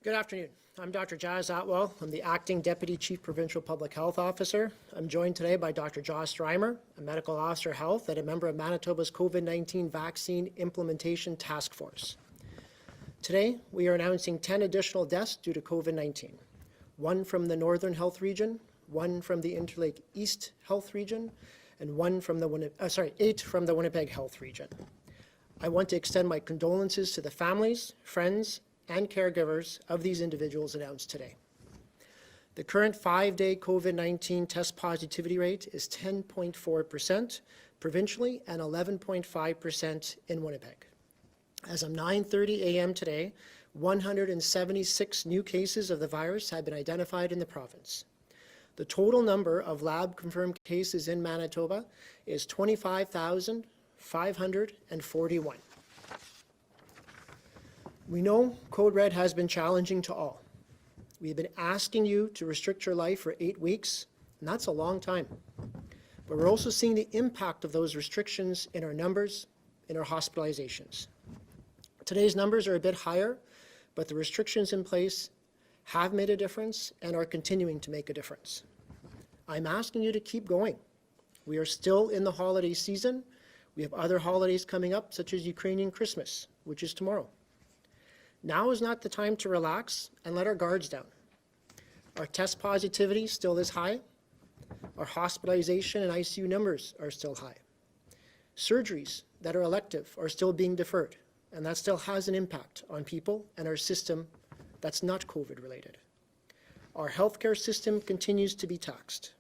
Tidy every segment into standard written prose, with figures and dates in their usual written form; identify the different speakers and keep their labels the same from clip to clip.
Speaker 1: Good afternoon. I'm Dr. Jazz Atwal. I'm the Acting Deputy Chief Provincial Public Health Officer. I'm joined today by Dr. Joss Reimer, a Medical Officer Health and a member of Manitoba's COVID-19 Vaccine Implementation Task Force. Today, we are announcing 10 additional deaths due to COVID-19. 1 from the Northern Health Region, 1 from the Interlake East Health Region, and 8 from the Winnipeg Health Region. I want to extend my condolences to the families, friends, and caregivers of these individuals announced today. The current 5-day COVID-19 test positivity rate is 10.4% provincially and 11.5% in Winnipeg. As of 9:30 a.m. today, 176 new cases of the virus have been identified in the province. The total number of lab-confirmed cases in Manitoba is 25,541. We know Code Red has been challenging to all. We've been asking you to restrict your life for 8 weeks, and that's a long time. But we're also seeing the impact of those restrictions in our numbers, in our hospitalizations. Today's numbers are a bit higher, but the restrictions in place have made a difference and are continuing to make a difference. I'm asking you to keep going. We are still in the holiday season. We have other holidays coming up, such as Ukrainian Christmas, which is tomorrow. Now is not the time to relax and let our guards down. Our test positivity still is high. Our hospitalization and ICU numbers are still high. Surgeries that are elective are still being deferred, and that still has an impact on people and our system that's not COVID related. Our healthcare system continues to be taxed.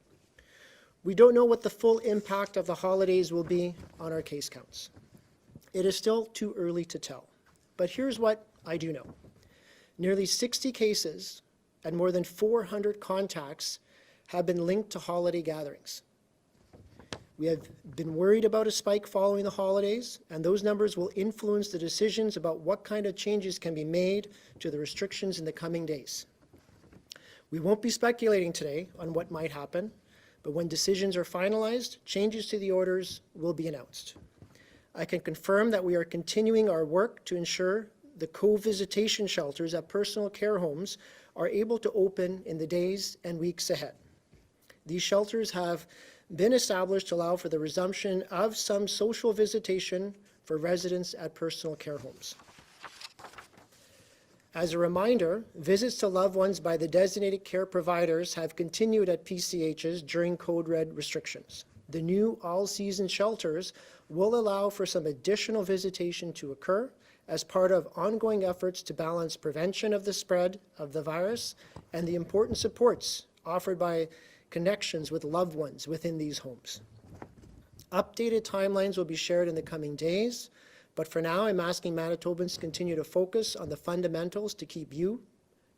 Speaker 1: We don't know what the full impact of the holidays will be on our case counts. It is still too early to tell, but here's what I do know. Nearly 60 cases and more than 400 contacts have been linked to holiday gatherings. We have been worried about a spike following the holidays, and those numbers will influence the decisions about what kind of changes can be made to the restrictions in the coming days. We won't be speculating today on what might happen, but when decisions are finalized, changes to the orders will be announced. I can confirm that we are continuing our work to ensure the co-visitation shelters at personal care homes are able to open in the days and weeks ahead. These shelters have been established to allow for the resumption of some social visitation for residents at personal care homes. As a reminder, visits to loved ones by the designated care providers have continued at PCHs during Code Red restrictions. The new all-season shelters will allow for some additional visitation to occur as part of ongoing efforts to balance prevention of the spread of the virus and the important supports offered by connections with loved ones within these homes. Updated timelines will be shared in the coming days, but for now I'm asking Manitobans to continue to focus on the fundamentals to keep you,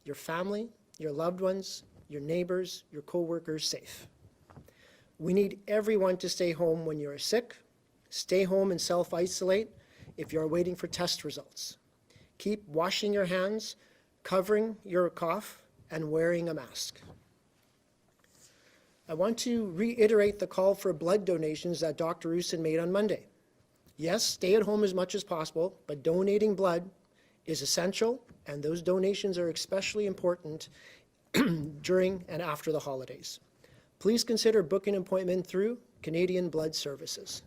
Speaker 1: your family, your loved ones, your neighbors, your co-workers safe. We need everyone to stay home when you are sick, stay home and self-isolate if you are waiting for test results. Keep washing your hands, covering your cough, and wearing a mask. I want to reiterate the call for blood donations that Dr. Roussin made on Monday. Yes, stay at home as much as possible, but donating blood is essential, and those donations are especially important during and after the holidays. Please consider booking an appointment through Canadian Blood Services.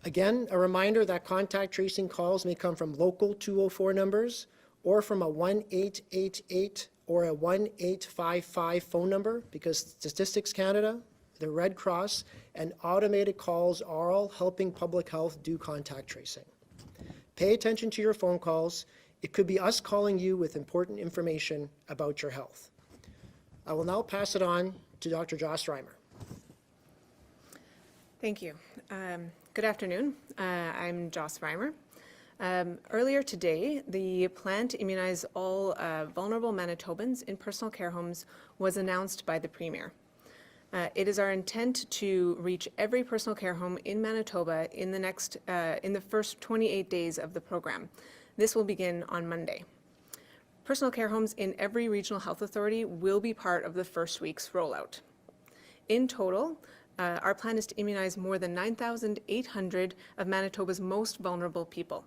Speaker 1: Again, a reminder that contact tracing calls may come from local 204 numbers or from a 1-888 or a 1-855 phone number, because Statistics Canada, the Red Cross, and automated calls are all helping public health do contact tracing. Pay attention to your phone calls. It could be us calling you with important information about your health. I will now pass it on to Dr. Joss Reimer.
Speaker 2: Thank you. Good afternoon. I'm Joss Reimer. Earlier today, the plan to immunize all vulnerable Manitobans in personal care homes was announced by the Premier. It is our intent to reach every personal care home in Manitoba in the first 28 days of the program. This will begin on Monday. Personal care homes in every regional health authority will be part of the first week's rollout. In total, our plan is to immunize more than 9,800 of Manitoba's most vulnerable people.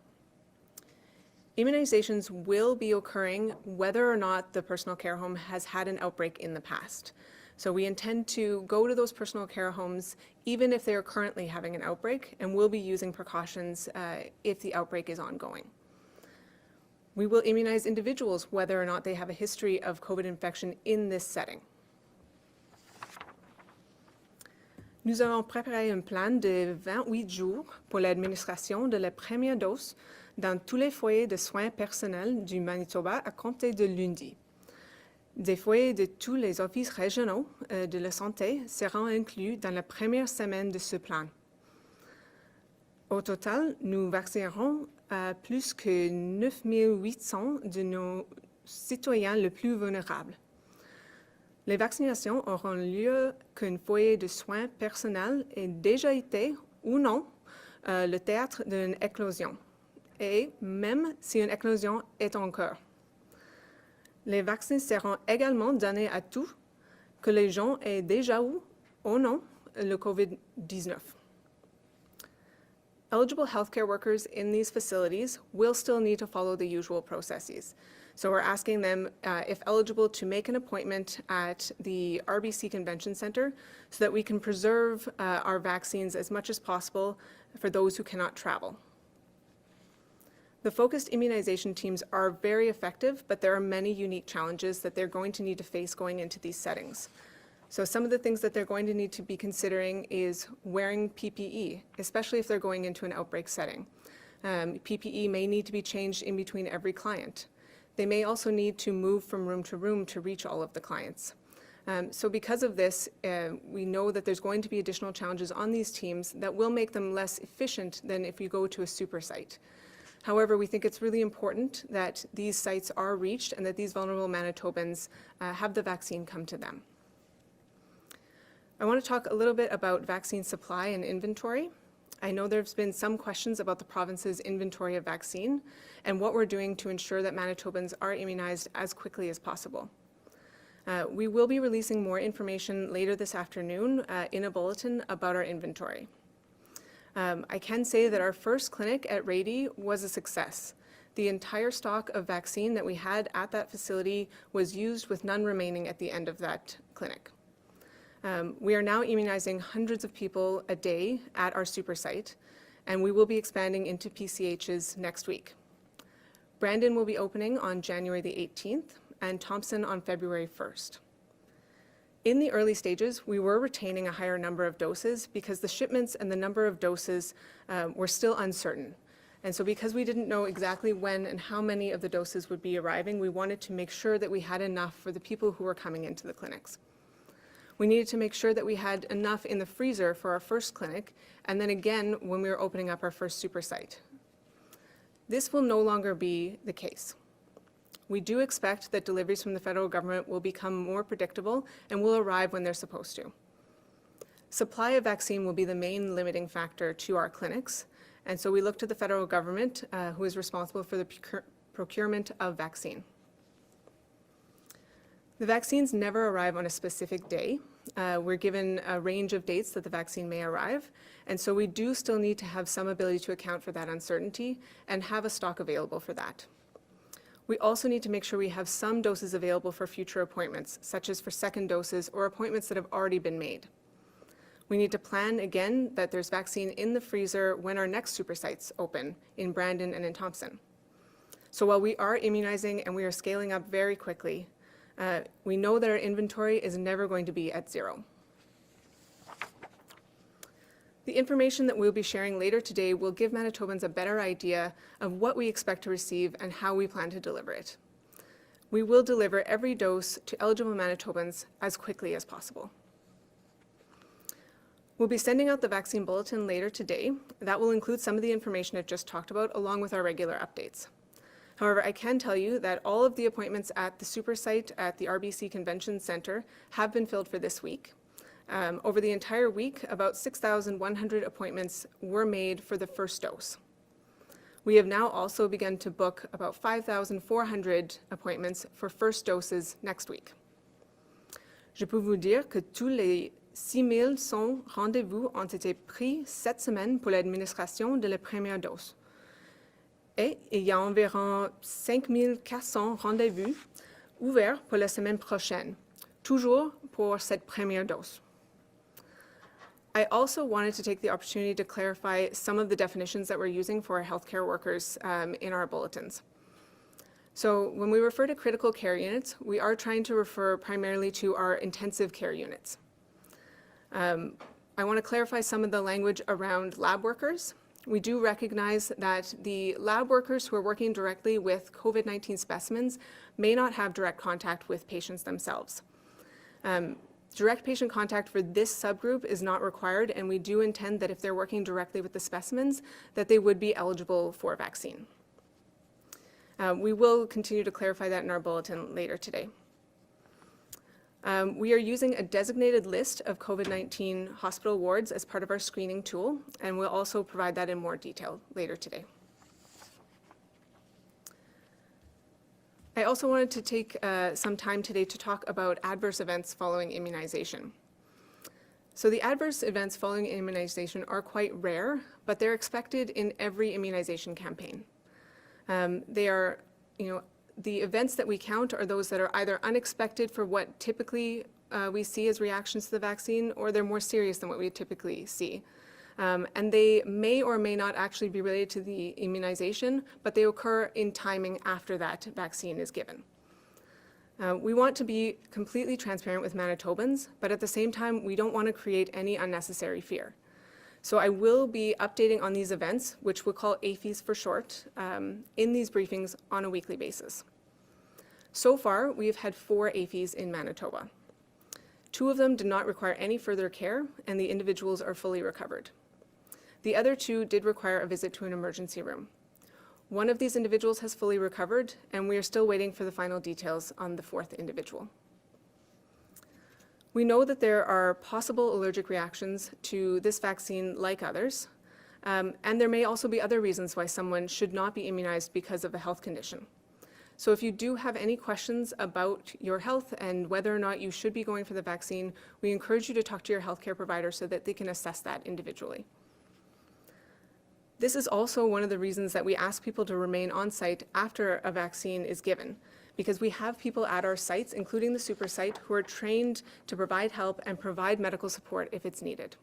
Speaker 2: Immunizations will be occurring whether or not the personal care home has had an outbreak in the past. So we intend to go to those personal care homes even if they are currently having an outbreak, and we'll be using precautions if the outbreak is ongoing. We will immunize individuals whether or not they have a history of COVID infection in this setting. Nous avons préparé un plan de 28 jours pour l'administration de la première dose dans tous les foyers de soins personnels du Manitoba à compter de lundi. Des foyers de tous les offices régionaux de la santé seront inclus dans la première semaine de ce plan. Au total, nous vaccinerons plus que 9 800 de nos citoyens les plus vulnérables. Les vaccinations auront lieu qu'un foyer de soins personnels ait déjà été ou non le théâtre d'une éclosion, et même si une éclosion est en cours. Les vaccins seront également donnés à tous, que les gens aient déjà eu ou non le COVID-19. Eligible healthcare workers in these facilities will still need to follow the usual processes. So we're asking them, if eligible, to make an appointment at the RBC Convention Center so that we can preserve our vaccines as much as possible for those who cannot travel. The focused immunization teams are very effective, but there are many unique challenges that they're going to need to face going into these settings. So some of the things that they're going to need to be considering is wearing PPE, especially if they're going into an outbreak setting. PPE may need to be changed in between every client. They may also need to move from room to reach all of the clients. So because of this, we know that there's going to be additional challenges on these teams that will make them less efficient than if you go to a super site. However, we think it's really important that these sites are reached and that these vulnerable Manitobans have the vaccine come to them. I want to talk a little bit about vaccine supply and inventory. I know there's been some questions about the province's inventory of vaccine and what we're doing to ensure that Manitobans are immunized as quickly as possible. We will be releasing more information later this afternoon in a bulletin about our inventory. I can say that our first clinic at Rady was a success. The entire stock of vaccine that we had at that facility was used with none remaining at the end of that clinic. We are now immunizing hundreds of people a day at our super site, and we will be expanding into PCHs next week. Brandon will be opening on January the 18th and Thompson on February 1st. In the early stages, we were retaining a higher number of doses because the shipments and the number of doses were still uncertain. And so because we didn't know exactly when and how many of the doses would be arriving, we wanted to make sure that we had enough for the people who were coming into the clinics. We needed to make sure that we had enough in the freezer for our first clinic, and then again when we were opening up our first super site. This will no longer be the case. We do expect that deliveries from the federal government will become more predictable and will arrive when they're supposed to. Supply of vaccine will be the main limiting factor to our clinics, and so we look to the federal government, who is responsible for the procurement of vaccine. The vaccines never arrive on a specific day. We're given a range of dates that the vaccine may arrive, and so we do still need to have some ability to account for that uncertainty and have a stock available for that. We also need to make sure we have some doses available for future appointments, such as for second doses or appointments that have already been made. We need to plan again that there's vaccine in the freezer when our next super sites open in Brandon and in Thompson. So while we are immunizing and we are scaling up very quickly, we know that our inventory is never going to be at zero. The information that we'll be sharing later today will give Manitobans a better idea of what we expect to receive and how we plan to deliver it. We will deliver every dose to eligible Manitobans as quickly as possible. We'll be sending out the vaccine bulletin later today. That will include some of the information I've just talked about, along with our regular updates. However, I can tell you that all of the appointments at the super site at the RBC Convention Center have been filled for this week. Over the entire week, about 6,100 appointments were made for the first dose. We have now also begun to book about 5,400 appointments for first doses next week. Je peux vous dire que tous les 6,100 rendez-vous ont été pris cette semaine pour l'administration de la première dose. Et il y a environ 5400 rendez-vous ouverts pour la semaine prochaine, toujours pour cette première dose. I also wanted to take the opportunity to clarify some of the definitions that we're using for our healthcare workers in our bulletins. So when we refer to critical care units, we are trying to refer primarily to our intensive care units. I want to clarify some of the language around lab workers. We do recognize that the lab workers who are working directly with COVID-19 specimens may not have direct contact with patients themselves. Direct patient contact for this subgroup is not required, and we do intend that if they're working directly with the specimens, that they would be eligible for vaccine. We will continue to clarify that in our bulletin later today. We are using a designated list of COVID-19 hospital wards as part of our screening tool, and we'll also provide that in more detail later today. I also wanted to take some time today to talk about adverse events following immunization. So the adverse events following immunization are quite rare, but they're expected in every immunization campaign. They are, the events that we count are those that are either unexpected for what typically we see as reactions to the vaccine, or they're more serious than what we typically see. And they may or may not actually be related to the immunization, but they occur in timing after that vaccine is given. We want to be completely transparent with Manitobans, but at the same time, we don't want to create any unnecessary fear. So I will be updating on these events, which we'll call AFIs for short, in these briefings on a weekly basis. So far, we've had 4 AFIs in Manitoba. 2 of them did not require any further care, and the individuals are fully recovered. The other 2 did require a visit to an emergency room. One of these individuals has fully recovered, and we are still waiting for the final details on the 4th individual. We know that there are possible allergic reactions to this vaccine like others, and there may also be other reasons why someone should not be immunized because of a health condition. So if you do have any questions about your health and whether or not you should be going for the vaccine, we encourage you to talk to your healthcare provider so that they can assess that individually. This is also one of the reasons that we ask people to remain on site after a vaccine is given, because we have people at our sites, including the super site, who are trained to provide help and provide medical support if it's needed.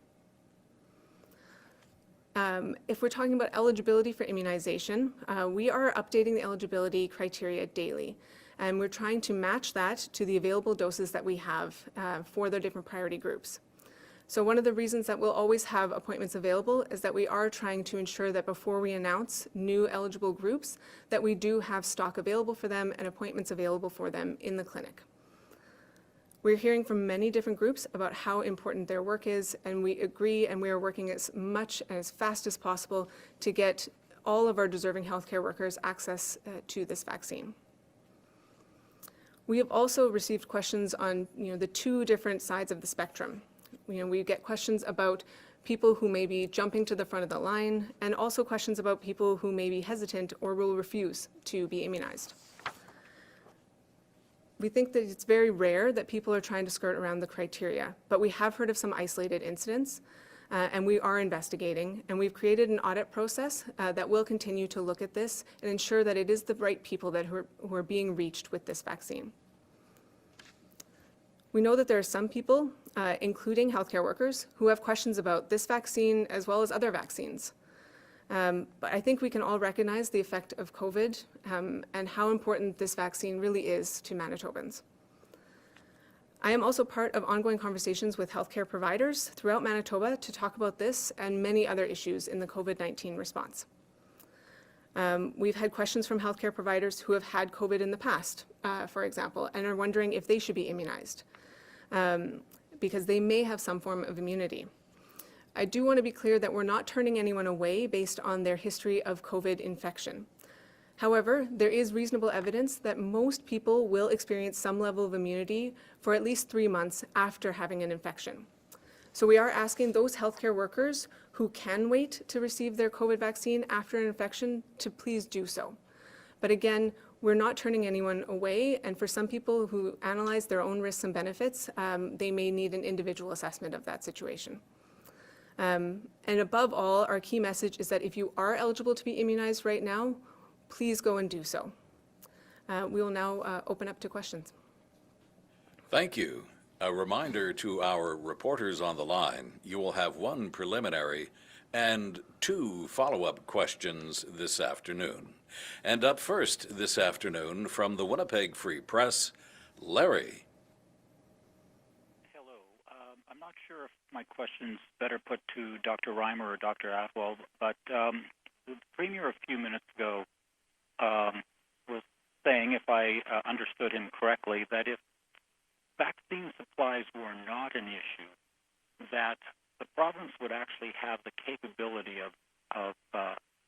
Speaker 2: If we're talking about eligibility for immunization, we are updating the eligibility criteria daily, and we're trying to match that to the available doses that we have for the different priority groups. So one of the reasons that we'll always have appointments available is that we are trying to ensure that before we announce new eligible groups, that we do have stock available for them and appointments available for them in the clinic. We're hearing from many different groups about how important their work is, and we agree, and we are working as much and as fast as possible to get all of our deserving healthcare workers access to this vaccine. We have also received questions on the 2 different sides of the spectrum. We get questions about people who may be jumping to the front of the line, and also questions about people who may be hesitant or will refuse to be immunized. We think that it's very rare that people are trying to skirt around the criteria, but we have heard of some isolated incidents, and we are investigating, and we've created an audit process that will continue to look at this and ensure that it is the right people who are being reached with this vaccine. We know that there are some people, including healthcare workers, who have questions about this vaccine as well as other vaccines. But I think we can all recognize the effect of COVID and how important this vaccine really is to Manitobans. I am also part of ongoing conversations with healthcare providers throughout Manitoba to talk about this and many other issues in the COVID-19 response. We've had questions from healthcare providers who have had COVID in the past, for example, and are wondering if they should be immunized because they may have some form of immunity. I do want to be clear that we're not turning anyone away based on their history of COVID infection. However, there is reasonable evidence that most people will experience some level of immunity for at least 3 months after having an infection. So we are asking those healthcare workers who can wait to receive their COVID vaccine after an infection to please do so. But again, we're not turning anyone away, and for some people who analyze their own risks and benefits, they may need an individual assessment of that situation. And above all, our key message is that if you are eligible to be immunized right now, please go and do so. We will now open up to questions.
Speaker 3: Thank you. A reminder to our reporters on the line, you will have one preliminary and two follow-up questions this afternoon. And up first this afternoon from the Winnipeg Free Press, Larry.
Speaker 4: Hello. I'm not sure if my question's better put to Dr. Reimer or Dr. Atwal, but the Premier a few minutes ago was saying, if I understood him correctly, that if vaccine supplies were not an issue, that the province would actually have the capability of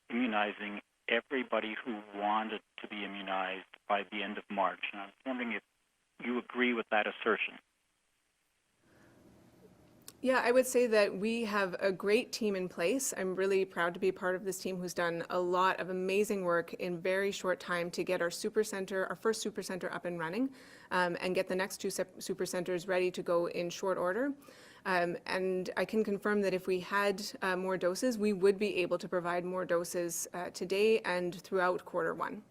Speaker 4: immunizing everybody who wanted to be immunized by the end of March. And I was wondering if you agree with that assertion.
Speaker 2: Yeah, I would say that we have a great team in place. I'm really proud to be part of this team who's done a lot of amazing work in very short time to get our first super center up and running, and get the next two super centers ready to go in short order. And I can confirm that if we had more doses, we would be able to provide more doses today and throughout Q1.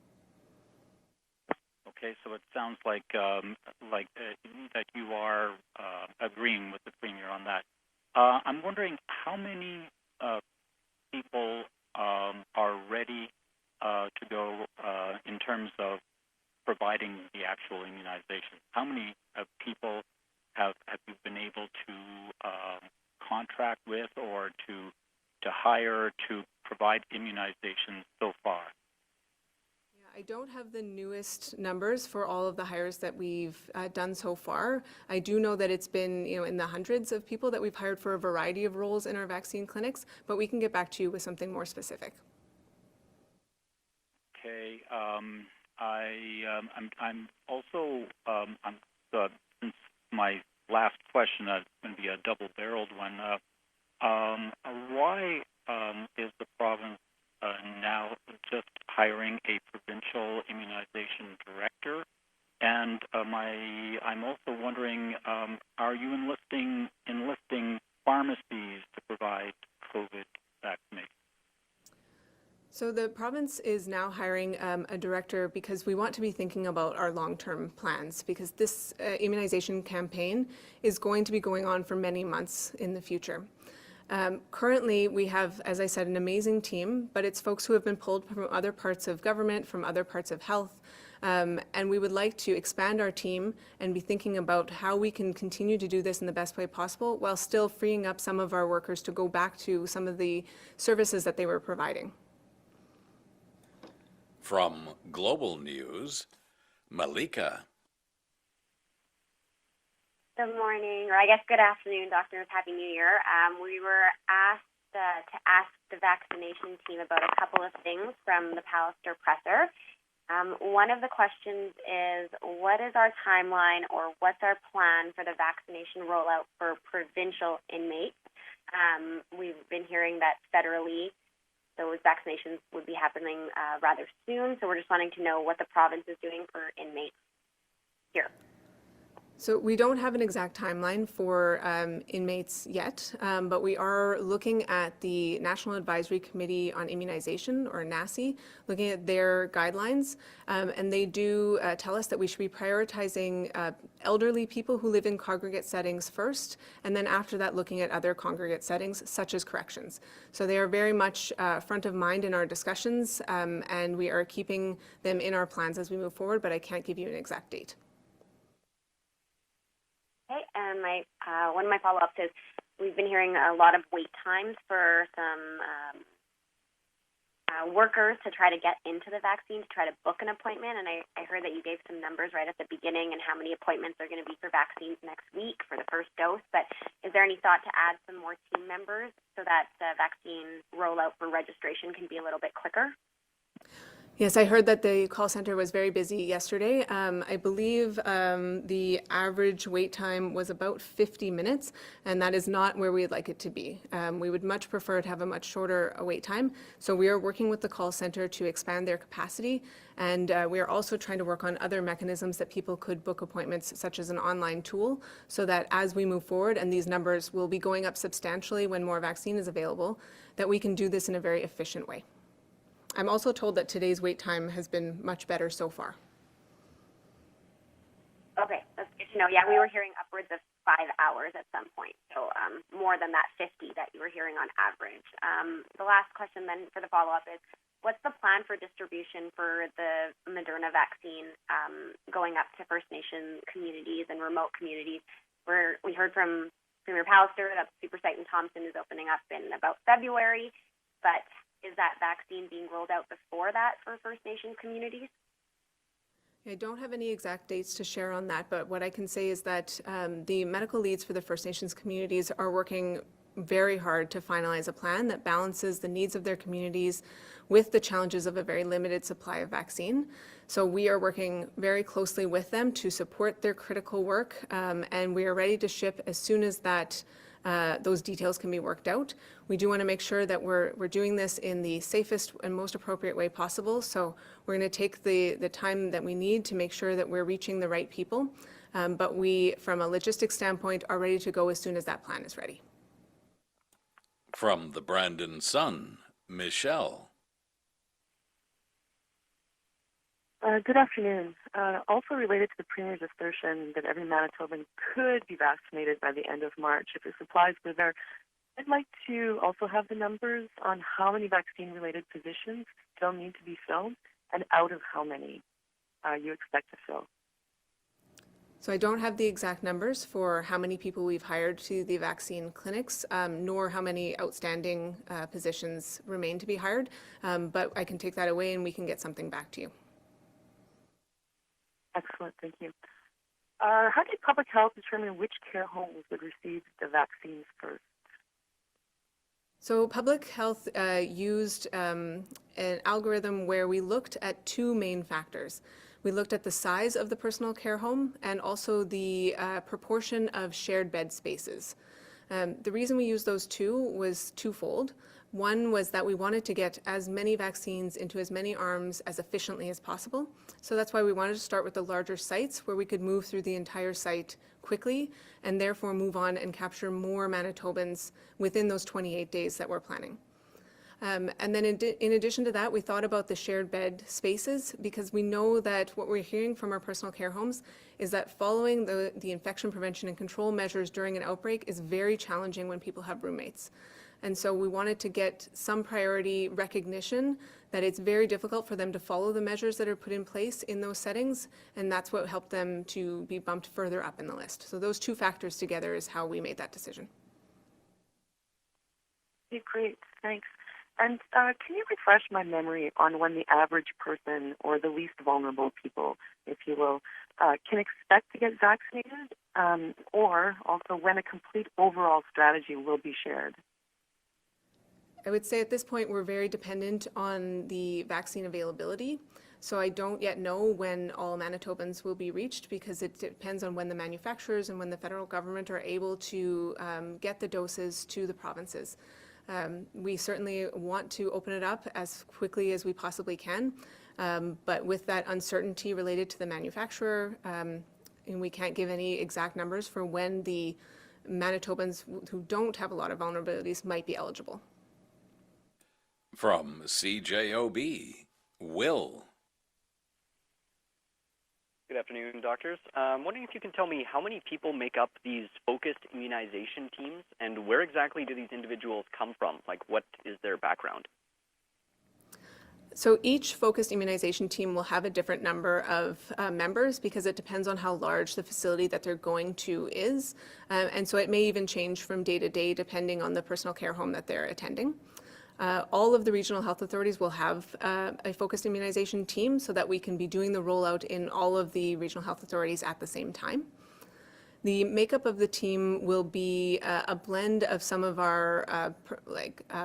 Speaker 4: Okay, so it sounds like that you are agreeing with the Premier on that. I'm wondering how many people are ready to go in terms of providing the actual immunization. How many people have you been able to contract with or to hire to provide immunization so far?
Speaker 2: I don't have the newest numbers for all of the hires that we've done so far. I do know that it's been, in the hundreds of people that we've hired for a variety of roles in our vaccine clinics, but we can get back to you with something more specific.
Speaker 4: Okay. I'm also since my last question is going to be a double-barreled one. Why is the province now just hiring a provincial immunization director? And I'm also wondering, are you enlisting pharmacies to provide COVID vaccination?
Speaker 2: So the province is now hiring a director because we want to be thinking about our long-term plans, because this immunization campaign is going to be going on for many months in the future. Currently, we have, as I said, an amazing team, but it's folks who have been pulled from other parts of government, from other parts of health, and we would like to expand our team and be thinking about how we can continue to do this in the best way possible while still freeing up some of our workers to go back to some of the services that they were providing.
Speaker 3: From Global News, Malika.
Speaker 5: Good morning, or I guess good afternoon, doctors. Happy New Year. We were asked to ask the vaccination team about a couple of things from the Pallister Presser. One of the questions is, what is our timeline or what's our plan for the vaccination rollout for provincial inmates? We've been hearing that federally those vaccinations would be happening rather soon, so we're just wanting to know what the province is doing for inmates here.
Speaker 2: So we don't have an exact timeline for inmates yet, but we are looking at the National Advisory Committee on Immunization, or NACI, looking at their guidelines, and they do tell us that we should be prioritizing elderly people who live in congregate settings first, and then after that looking at other congregate settings, such as corrections. So they are very much front of mind in our discussions, and we are keeping them in our plans as we move forward, but I can't give you an exact date.
Speaker 5: Okay, and one of my follow-ups is we've been hearing a lot of wait times for some workers to try to get into the vaccine, to try to book an appointment, and I heard that you gave some numbers right at the beginning and how many appointments are going to be for vaccines next week for the first dose, but is there any thought to add some more team members so that the vaccine rollout for registration can be a little bit quicker?
Speaker 2: Yes, I heard that the call center was very busy yesterday. I believe the average wait time was about 50 minutes, and that is not where we'd like it to be. We would much prefer to have a much shorter wait time. So we are working with the call center to expand their capacity, and we are also trying to work on other mechanisms that people could book appointments, such as an online tool, so that as we move forward, and these numbers will be going up substantially when more vaccine is available, that we can do this in a very efficient way. I'm also told that today's wait time has been much better so far.
Speaker 5: Okay, that's good to know. Yeah, we were hearing upwards of 5 hours at some point, so more than that 50 that you were hearing on average. The last question then for the follow-up is, what's the plan for distribution for the Moderna vaccine going up to First Nation communities and remote communities? Where we heard from Premier Pallister that the super site in Thompson is opening up in about February, but is that vaccine being rolled out before that for First Nation communities?
Speaker 2: I don't have any exact dates to share on that, but what I can say is that the medical leads for the First Nations communities are working very hard to finalize a plan that balances the needs of their communities with the challenges of a very limited supply of vaccine. So we are working very closely with them to support their critical work, and we are ready to ship as soon as that those details can be worked out. We do want to make sure that we're doing this in the safest and most appropriate way possible. So we're going to take the time that we need to make sure that we're reaching the right people. But we, from a logistics standpoint, are ready to go as soon as that plan is ready.
Speaker 3: From the Brandon Sun, Michelle.
Speaker 6: Good afternoon. Also related to the Premier's assertion that every Manitoban could be vaccinated by the end of March if the supplies were there, I'd like to also have the numbers on how many vaccine-related positions still need to be filled and out of how many you expect to fill.
Speaker 2: So I don't have the exact numbers for how many people we've hired to the vaccine clinics, nor how many outstanding positions remain to be hired, but I can take that away and we can get something back to you.
Speaker 6: Excellent, thank you. How did public health determine which care homes would receive the vaccines first?
Speaker 2: So public health used an algorithm where we looked at two main factors. We looked at the size of the personal care home and also the proportion of shared bed spaces. The reason we used those two was twofold. One was that we wanted to get as many vaccines into as many arms as efficiently as possible. So that's why we wanted to start with the larger sites where we could move through the entire site quickly and therefore move on and capture more Manitobans within those 28 days that we're planning. And then in addition to that, we thought about the shared bed spaces because we know that what we're hearing from our personal care homes is that following the infection prevention and control measures during an outbreak is very challenging when people have roommates. And so we wanted to get some priority recognition that it's very difficult for them to follow the measures that are put in place in those settings, and that's what helped them to be bumped further up in the list. So those two factors together is how we made that decision.
Speaker 6: Okay, great, thanks. And can you refresh my memory on when the average person, or the least vulnerable people, if you will, can expect to get vaccinated, or also when a complete overall strategy will be shared?
Speaker 2: I would say at this point we're very dependent on the vaccine availability. So I don't yet know when all Manitobans will be reached because it depends on when the manufacturers and when the federal government are able to get the doses to the provinces. We certainly want to open it up as quickly as we possibly can, but with that uncertainty related to the manufacturer, and we can't give any exact numbers for when the Manitobans who don't have a lot of vulnerabilities might be eligible.
Speaker 3: From CJOB, Will.
Speaker 7: Good afternoon, doctors. I'm wondering if you can tell me how many people make up these focused immunization teams, and where exactly do these individuals come from? Like, what is their background?
Speaker 2: So each focused immunization team will have a different number of members because it depends on how large the facility that they're going to is. And so it may even change from day to day depending on the personal care home that they're attending. All of the regional health authorities will have a focused immunization team so that we can be doing the rollout in all of the regional health authorities at the same time. The makeup of the team will be a blend of some of our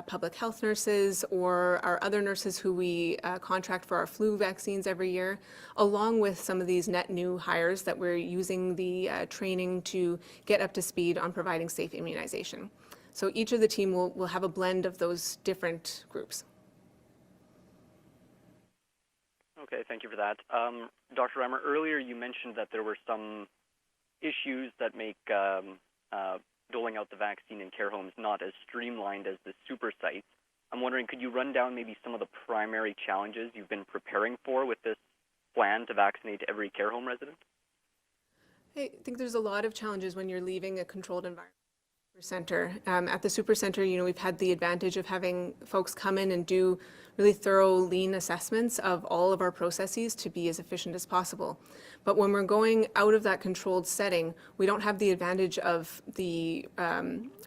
Speaker 2: public health nurses or our other nurses who we contract for our flu vaccines every year, along with some of these net new hires that we're using the training to get up to speed on providing safe immunization. So each of the team will have a blend of those different groups.
Speaker 7: Okay, thank you for that. Dr. Reimer, earlier you mentioned that there were some issues that make doling out the vaccine in care homes not as streamlined as the super sites. I'm wondering, could you run down maybe some of the primary challenges you've been preparing for with this plan to vaccinate every care home resident?
Speaker 2: I think there's a lot of challenges when you're leaving a controlled environment. Center. At the Supercenter, we've had the advantage of having folks come in and do really thorough, lean assessments of all of our processes to be as efficient as possible. But when we're going out of that controlled setting, we don't have the advantage of the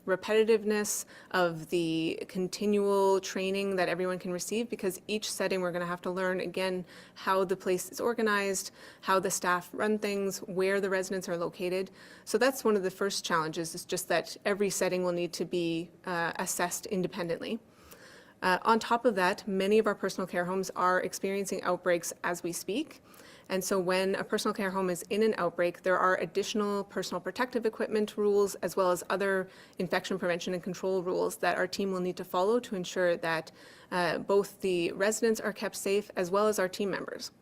Speaker 2: repetitiveness, of the continual training that everyone can receive, because each setting we're going to have to learn, again, how the place is organized, how the staff run things, where the residents are located. So that's one of the first challenges, is just that every setting will need to be assessed independently. On top of that, many of our personal care homes are experiencing outbreaks as we speak. And so when a personal care home is in an outbreak, there are additional personal protective equipment rules, as well as other infection prevention and control rules that our team will need to follow to ensure that both the residents are kept safe, as well as our team members.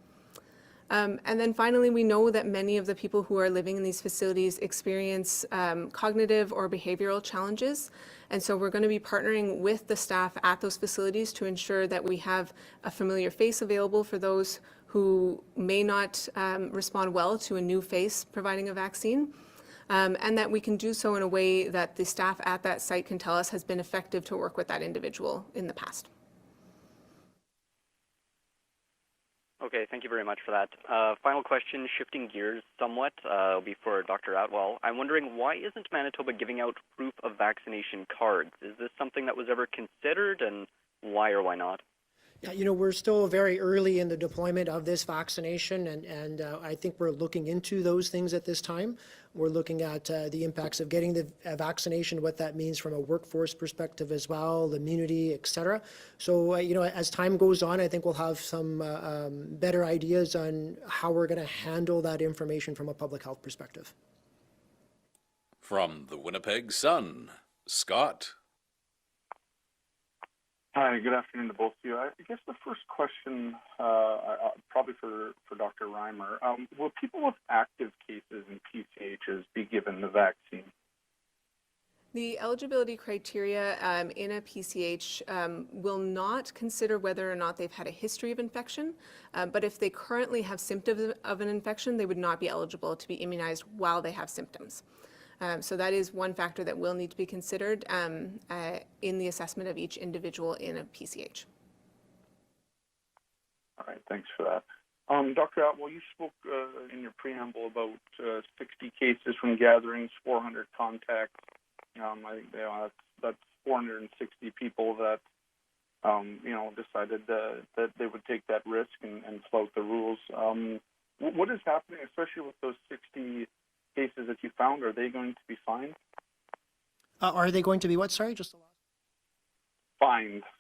Speaker 2: And then finally, we know that many of the people who are living in these facilities experience cognitive or behavioral challenges. And so we're going to be partnering with the staff at those facilities to ensure that we have a familiar face available for those who may not respond well to a new face providing a vaccine, and that we can do so in a way that the staff at that site can tell us has been effective to work with that individual in the past.
Speaker 7: Okay, thank you very much for that. Final question, shifting gears somewhat, will be for Dr. Atwal. I'm wondering, why isn't Manitoba giving out proof of vaccination cards? Is this something that was ever considered, and why or why not?
Speaker 1: Yeah, we're still very early in the deployment of this vaccination, and I think we're looking into those things at this time. We're looking at the impacts of getting the vaccination, what that means from a workforce perspective as well, immunity, et cetera. So, as time goes on, I think we'll have some better ideas on how we're going to handle that information from a public health perspective.
Speaker 3: From the Winnipeg Sun, Scott.
Speaker 8: Hi, good afternoon to both of you. I guess the first question, probably for Dr. Reimer, will people with active cases in PCHs be given the vaccine?
Speaker 2: The eligibility criteria in a PCH will not consider whether or not they've had a history of infection, but if they currently have symptoms of an infection, they would not be eligible to be immunized while they have symptoms. So that is one factor that will need to be considered in the assessment of each individual in a PCH.
Speaker 8: All right, thanks for that. Dr. Atwal, you spoke in your preamble about 60 cases from gatherings, 400 contacts. I think that's 460 people that decided that they would take that risk and flout the rules. What is happening, especially with those 60 cases that you found? Are they going to be fined?
Speaker 1: Are they going to be what? Sorry, just a lot.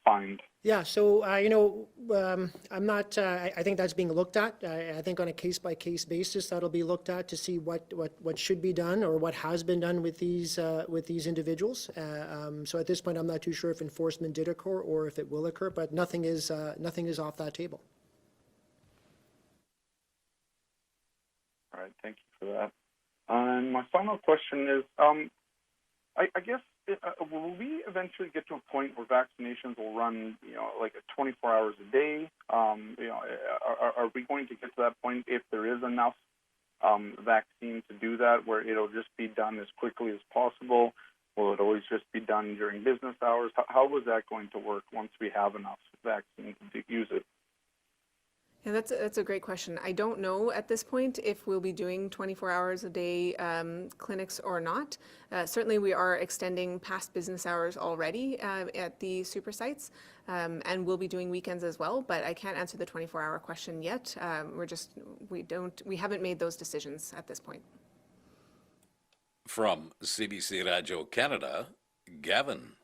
Speaker 8: Fined.
Speaker 1: Yeah, so, I'm not, I think that's being looked at. I think on a case-by-case basis, that'll be looked at to see what should be done or what has been done with these individuals. So at this point, I'm not too sure if enforcement did occur or if it will occur, but nothing is off that table.
Speaker 8: All right, thank you for that. And my final question is, I guess, will we eventually get to a point where vaccinations will run, like 24 hours a day? Are we going to get to that point if there is enough vaccine to do that, where it'll just be done as quickly as possible? Will it always just be done during business hours? How is that going to work once we have enough vaccine to use it?
Speaker 2: Yeah, that's a great question. I don't know at this point if we'll be doing 24 hours a day clinics or not. Certainly we are extending past business hours already at the super sites, and we'll be doing weekends as well, but I can't answer the 24-hour question yet. We haven't made those decisions at this point.
Speaker 3: From CBC Radio Canada, Gavin.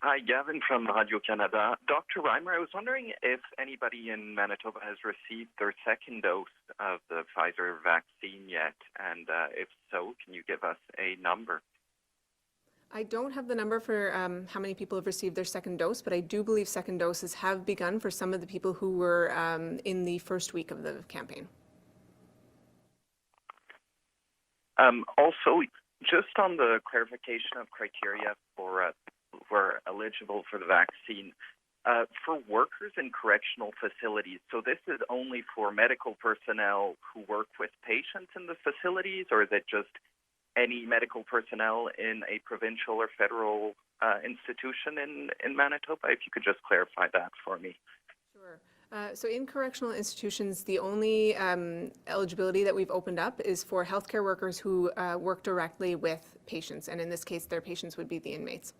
Speaker 9: Hi, Gavin from Radio Canada. Dr. Reimer, I was wondering if anybody in Manitoba has received their second dose of the Pfizer vaccine yet, and if so, can you give us a number?
Speaker 2: I don't have the number for how many people have received their second dose, but I do believe second doses have begun for some of the people who were in the first week of the campaign.
Speaker 9: Also, just on the clarification of criteria for who are eligible for the vaccine. For workers in correctional facilities, so this is only for medical personnel who work with patients in the facilities, or is it just any medical personnel in a provincial or federal institution in Manitoba? If you could just clarify that for me.
Speaker 2: Sure. So in correctional institutions, the only eligibility that we've opened up is for healthcare workers who work directly with patients, and in this case, their patients would be the inmates.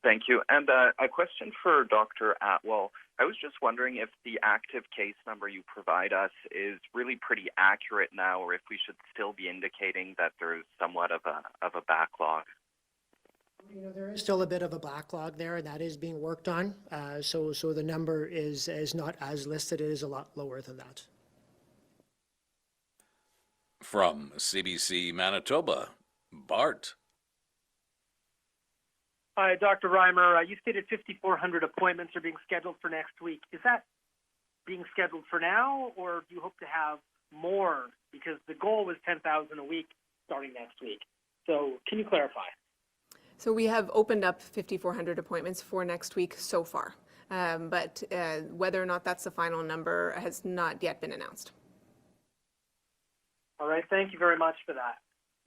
Speaker 9: Thank you. And a question for Dr. Atwal. I was just wondering if the active case number you provide us is really pretty accurate now, or if we should still be indicating that there's somewhat of a backlog.
Speaker 1: You know, there is still a bit of a backlog there, and that is being worked on. So the number is not as listed. It is a lot lower than that.
Speaker 3: From CBC Manitoba, Bart.
Speaker 10: Hi, Dr. Reimer. You stated 5,400 appointments are being scheduled for next week. Is that being scheduled for now, or do you hope to have more? Because the goal was 10,000 a week starting next week. So can you clarify?
Speaker 2: So we have opened up 5,400 appointments for next week so far, but whether or not that's the final number has not yet been announced.
Speaker 10: All right, thank you very much for that.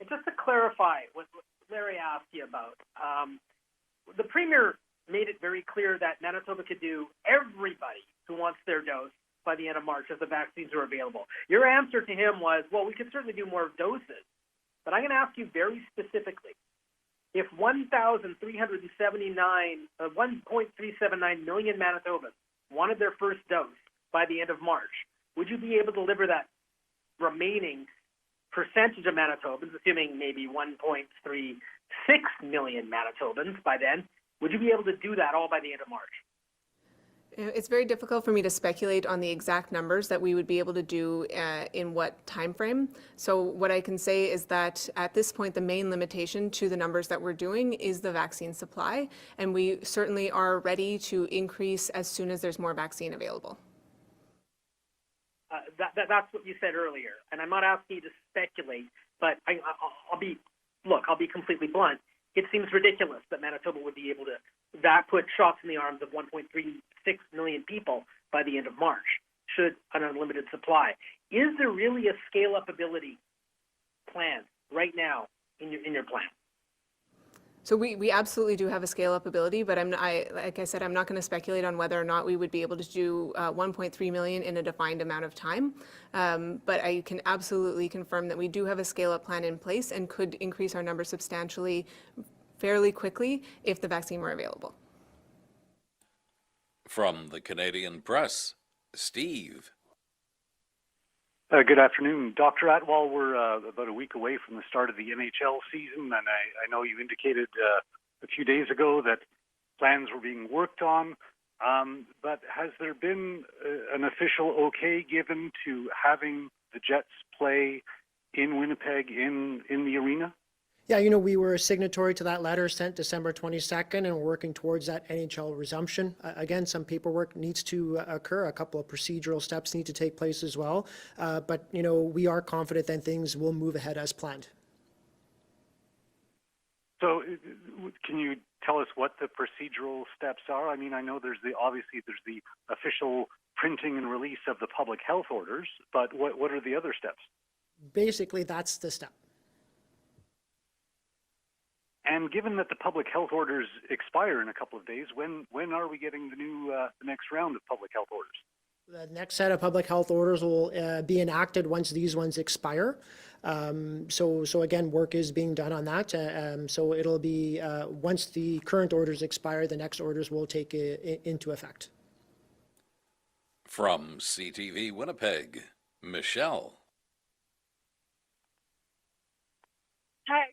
Speaker 10: And just to clarify what Larry asked you about, the Premier made it very clear that Manitoba could do everybody who wants their dose by the end of March as the vaccines are available. Your answer to him was, well, we could certainly do more doses, but I'm going to ask you very specifically, if 1.379 million Manitobans wanted their first dose by the end of March, would you be able to deliver that remaining percentage of Manitobans, assuming maybe 1.36 million Manitobans by then, would you be able to do that all by the end of March?
Speaker 2: It's very difficult for me to speculate on the exact numbers that we would be able to do in what time frame. So what I can say is that at this point, the main limitation to the numbers that we're doing is the vaccine supply, and we certainly are ready to increase as soon as there's more vaccine available.
Speaker 10: That's what you said earlier, and I'm not asking you to speculate, but I'll be completely blunt. It seems ridiculous that Manitoba would be able to put shots in the arms of 1.36 million people by the end of March, should an unlimited supply. Is there really a scale-up ability plan right now in your plan?
Speaker 2: So we absolutely do have a scale-up ability, but like I said, I'm not going to speculate on whether or not we would be able to do 1.3 million in a defined amount of time. But I can absolutely confirm that we do have a scale-up plan in place and could increase our numbers substantially fairly quickly if the vaccine were available.
Speaker 3: From the Canadian Press, Steve.
Speaker 11: Good afternoon. Dr. Atwal, we're about a week away from the start of the NHL season, and I know you indicated a few days ago that plans were being worked on, but has there been an official okay given to having the Jets play in Winnipeg in the arena?
Speaker 1: Yeah, you know, we were a signatory to that letter sent December 22nd, and we're working towards that NHL resumption. Again, some paperwork needs to occur. A couple of procedural steps need to take place as well. But, you know, we are confident that things will move ahead as planned.
Speaker 11: So can you tell us what the procedural steps are? I mean, I know there's the official printing and release of the public health orders, but what are the other steps?
Speaker 1: Basically, that's the step.
Speaker 11: And given that the public health orders expire in a couple of days, when are we getting the next round of public health orders?
Speaker 1: The next set of public health orders will be enacted once these ones expire. So again, work is being done on that. So it'll be once the current orders expire, the next orders will take into effect.
Speaker 3: From CTV Winnipeg, Michelle.
Speaker 12: Hi.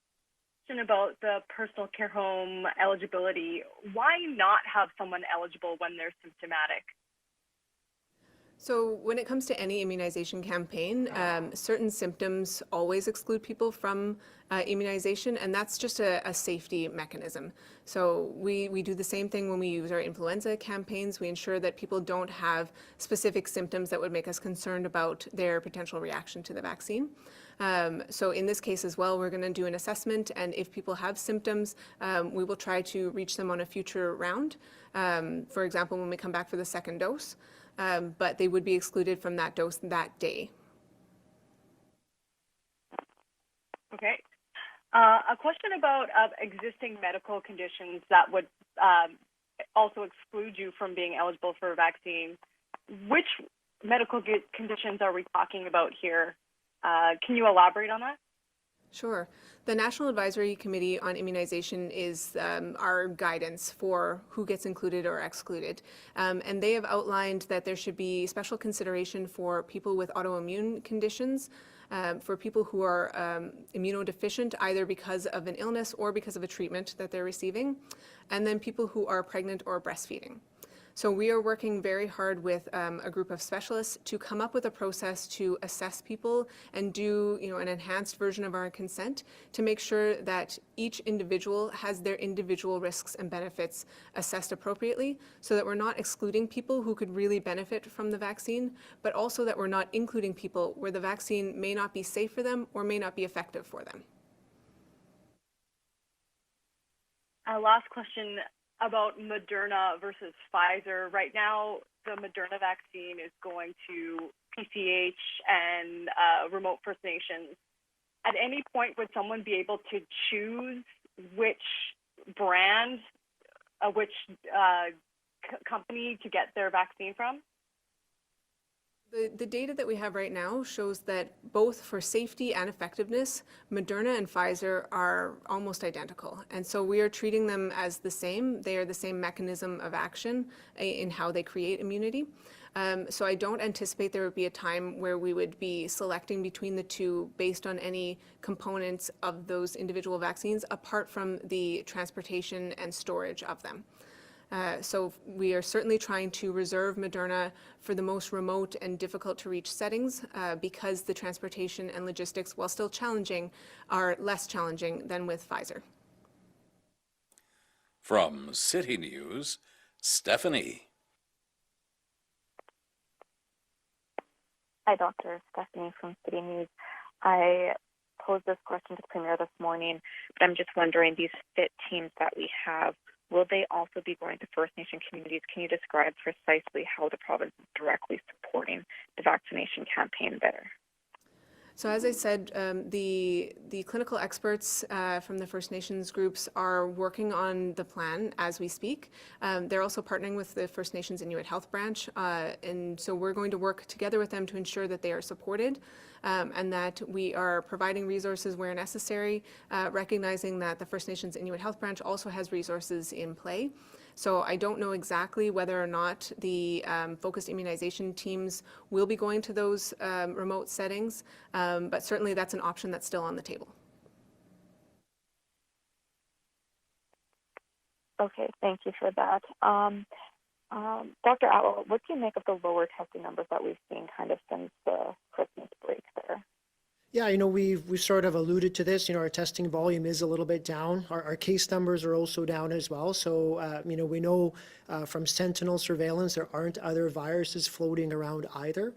Speaker 12: About the personal care home eligibility, why not have someone eligible when they're symptomatic?
Speaker 2: So when it comes to any immunization campaign, certain symptoms always exclude people from immunization, and that's just a safety mechanism. So we do the same thing when we use our influenza campaigns. We ensure that people don't have specific symptoms that would make us concerned about their potential reaction to the vaccine. So in this case as well, we're going to do an assessment, and if people have symptoms, we will try to reach them on a future round, for example, when we come back for the second dose, but they would be excluded from that dose that day.
Speaker 12: Okay. A question about existing medical conditions that would also exclude you from being eligible for a vaccine. Which medical conditions are we talking about here? Can you elaborate on that?
Speaker 2: Sure. The National Advisory Committee on Immunization is our guidance for who gets included or excluded. And they have outlined that there should be special consideration for people with autoimmune conditions, for people who are immunodeficient, either because of an illness or because of a treatment that they're receiving, and then people who are pregnant or breastfeeding. So we are working very hard with a group of specialists to come up with a process to assess people and do, an enhanced version of our consent to make sure that each individual has their individual risks and benefits assessed appropriately, so that we're not excluding people who could really benefit from the vaccine, but also that we're not including people where the vaccine may not be safe for them or may not be effective for them.
Speaker 12: Last question about Moderna versus Pfizer. Right now, the Moderna vaccine is going to PCH and remote First Nations. At any point, would someone be able to choose which brand, which company to get their vaccine from?
Speaker 2: The data that we have right now shows that both for safety and effectiveness, Moderna and Pfizer are almost identical. And so we are treating them as the same. They are the same mechanism of action in how they create immunity. So I don't anticipate there would be a time where we would be selecting between the two based on any components of those individual vaccines, apart from the transportation and storage of them. So we are certainly trying to reserve Moderna for the most remote and difficult to reach settings because the transportation and logistics, while still challenging, are less challenging than with Pfizer.
Speaker 3: From City News, Stephanie.
Speaker 13: Hi, Dr. Stephanie from City News. I posed this question to the Premier this morning, but I'm just wondering, these FIT teams that we have, will they also be going to First Nation communities? Can you describe precisely how the province is directly supporting the vaccination campaign better?
Speaker 2: So as I said, the clinical experts from the First Nations groups are working on the plan as we speak. They're also partnering with the First Nations Inuit Health Branch, and so we're going to work together with them to ensure that they are supported and that we are providing resources where necessary, recognizing that the First Nations Inuit Health Branch also has resources in play. So I don't know exactly whether or not the focused immunization teams will be going to those remote settings, but certainly that's an option that's still on the table.
Speaker 13: Okay, thank you for that. Dr. Atwal, what do you make of the lower testing numbers that we've seen kind of since the Christmas break there?
Speaker 1: Yeah, we've sort of alluded to this. Our testing volume is a little bit down. Our case numbers are also down as well. So, we know from sentinel surveillance there aren't other viruses floating around either.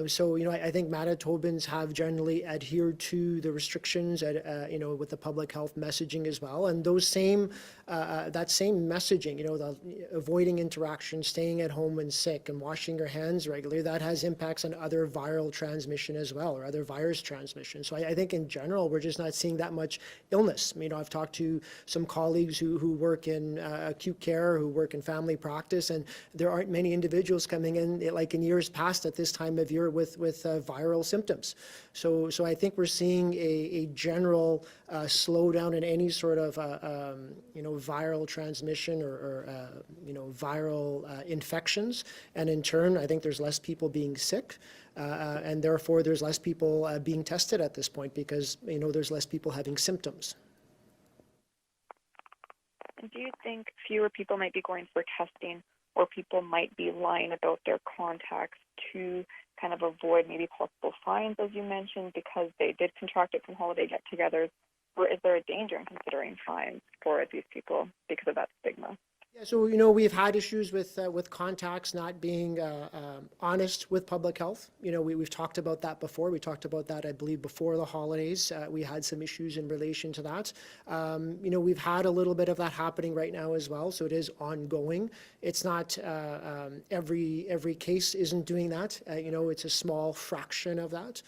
Speaker 1: So, I think Manitobans have generally adhered to the restrictions, with the public health messaging as well. And those that same messaging, the avoiding interaction, staying at home when sick, and washing your hands regularly, that has impacts on other viral transmission as well, or other virus transmission. So I think in general, we're just not seeing that much illness. I've talked to some colleagues who work in acute care, who work in family practice, and there aren't many individuals coming in like in years past at this time of year with viral symptoms. So I think we're seeing a general slowdown in any sort of viral transmission or viral infections, and in turn I think there's less people being sick, and therefore there's less people being tested at this point because there's less people having symptoms.
Speaker 13: And do you think fewer people might be going for testing, or people might be lying about their contacts to kind of avoid maybe possible fines, as you mentioned, because they did contract it from holiday get-togethers? Or is there a danger in considering fines for these people because of that stigma?
Speaker 1: Yeah, so we've had issues with contacts not being honest with public health. We've talked about that before. We talked about that, I believe, before the holidays. We had some issues in relation to that. We've had a little bit of that happening right now as well, so it is ongoing. It's not every case isn't doing that. It's a small fraction of that.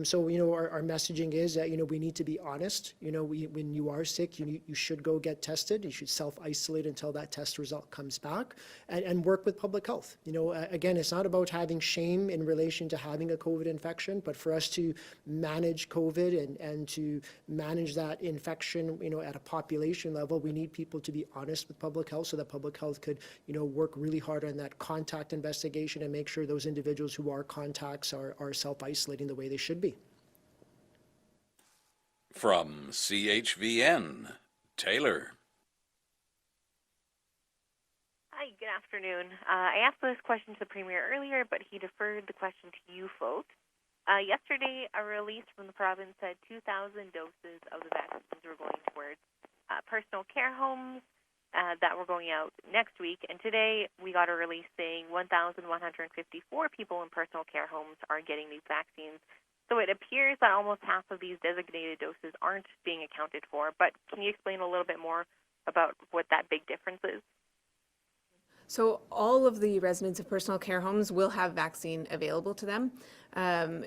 Speaker 1: So our messaging is that we need to be honest. When you are sick, you should go get tested. You should self-isolate until that test result comes back, and work with public health. Again, it's not about having shame in relation to having a COVID infection, but for us to manage COVID and to manage that infection, at a population level, we need people to be honest with public health, so that public health could work really hard on that contact investigation and make sure those individuals who are contacts are self-isolating the way they should be.
Speaker 3: From CHVN, Taylor.
Speaker 14: Hi, good afternoon. I asked this question to the Premier earlier, but he deferred the question to you folks. Yesterday, a release from the province said 2,000 doses of the vaccines were going towards personal care homes that were going out next week. And today, we got a release saying 1,154 people in personal care homes are getting these vaccines. So it appears that almost half of these designated doses aren't being accounted for. But can you explain a little bit more about what that big difference is?
Speaker 2: So all of the residents of personal care homes will have vaccine available to them.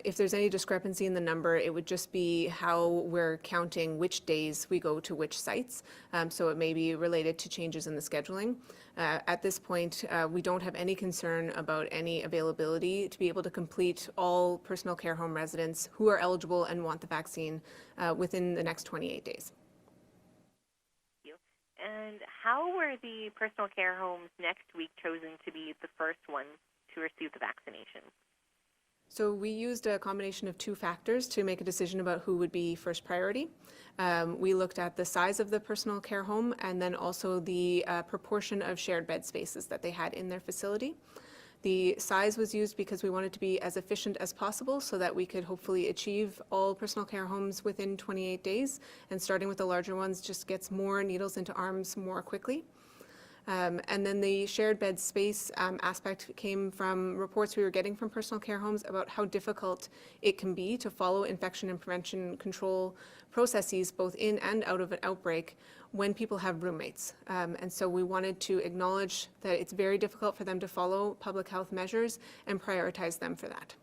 Speaker 2: If there's any discrepancy in the number, it would just be how we're counting which days we go to which sites. So it may be related to changes in the scheduling. At this point, we don't have any concern about any availability to be able to complete all personal care home residents who are eligible and want the vaccine within the next 28 days.
Speaker 14: And how were the personal care homes next week chosen to be the first ones to receive the vaccination?
Speaker 2: So we used a combination of two factors to make a decision about who would be first priority. We looked at the size of the personal care home and then also the proportion of shared bed spaces that they had in their facility. The size was used because we wanted to be as efficient as possible so that we could hopefully achieve all personal care homes within 28 days. And starting with the larger ones just gets more needles into arms more quickly. And then the shared bed space aspect came from reports we were getting from personal care homes about how difficult it can be to follow infection and prevention control processes both in and out of an outbreak when people have roommates. And so we wanted to acknowledge that it's very difficult for them to follow public health measures and prioritize them for that.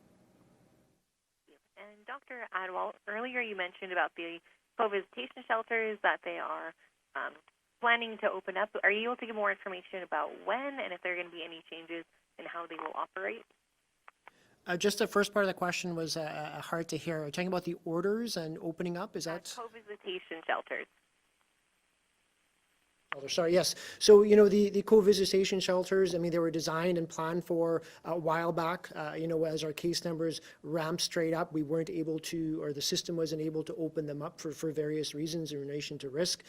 Speaker 14: And Dr. Atwal, earlier you mentioned about the co-visitation shelters that they are planning to open up. Are you able to give more information about when and if there are going to be any changes in how they will operate?
Speaker 1: Just the first part of the question was hard to hear. Are you talking about the orders and opening up? Is that
Speaker 14: Co-visitation shelters.
Speaker 1: Sorry, yes. So, the co-visitation shelters, they were designed and planned for a while back. As our case numbers ramped straight up, we weren't able to, or the system wasn't able to open them up for various reasons in relation to risk.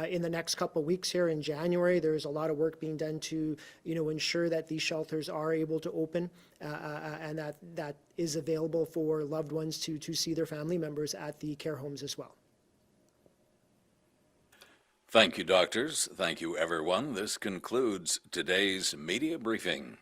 Speaker 1: In the next couple of weeks here in January, there's a lot of work being done to, ensure that these shelters are able to open and that is available for loved ones to see their family members at the care homes as well.
Speaker 3: Thank you, doctors. Thank you, everyone. This concludes today's media briefing.